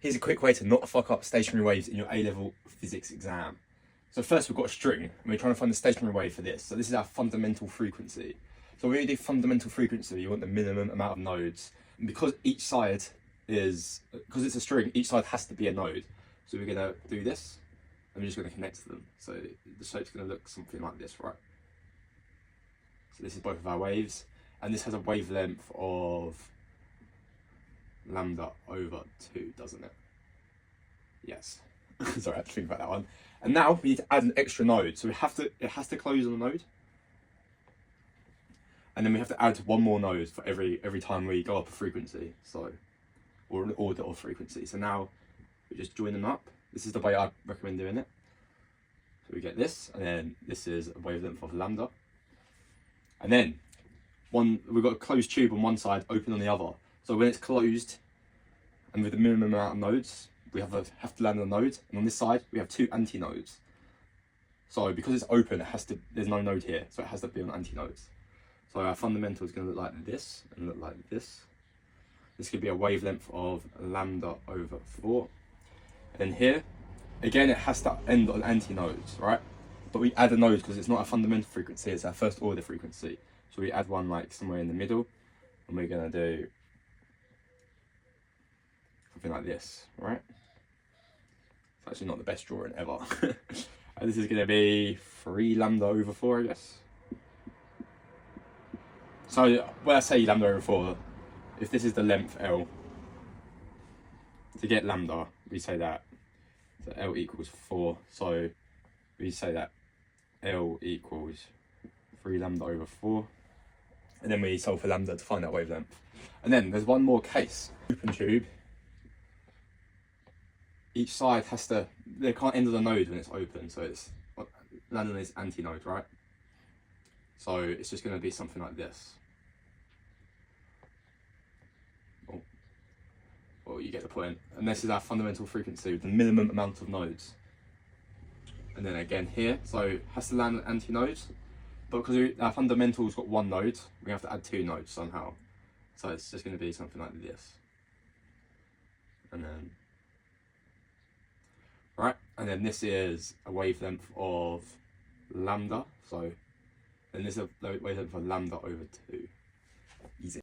here's a quick way to not fuck up stationary waves in your A-level physics exam. So first we've got a string, and we're trying to find the stationary wave for this. So this is our fundamental frequency. So when you do fundamental frequency, you want the minimum amount of nodes. And because each side is, because it's a string, each side has to be a node. So we're gonna do this, and we're just gonna connect to them. So the shape's gonna look something like this, right? So this is both of our waves, and this has a wavelength of lambda over 2, doesn't it? Yes. Sorry, I had to think about that one. And now we need to add an extra node. So it has to close on a node. And then we have to add one more node for every time we go up a frequency. So, or an order of frequency. So now we just join them up. This is the way I recommend doing it. So we get this, and then this is a wavelength of lambda. And then we've got a closed tube on one side, open on the other. So when it's closed, and with the minimum amount of nodes, we have to land on a node, and on this side we have 2 antinodes. So because it's open, there's no node here, so it has to be on antinodes. So our fundamental is going to look like this and look like this. This could be a wavelength of lambda over 4. And then here, again, it has to end on antinodes, right? But we add a node because it's not a fundamental frequency, it's our first order frequency. So we add one like somewhere in the middle, and we're going to do something like this, right? It's actually not the best drawing ever. And this is going to be 3 lambda over 4, I guess. So when I say lambda over 4, if this is the length L, to get lambda, we say that so L equals 4. So we say that L equals 3 lambda over 4. And then we solve for lambda to find that wavelength. And then there's one more case. Open tube. Each side they can't end on a node when it's open, so it's land on this antinode, right? So it's just going to be something like this. Well, you get the point. And this is our fundamental frequency with the minimum amount of nodes. And then again here, so it has to land on antinodes, but because our fundamental's got 1 node, we have to add 2 nodes somehow. So it's just going to be something like this. And then, right, and then this is a wavelength of lambda, so, and this is a wavelength of lambda over 2. Easy.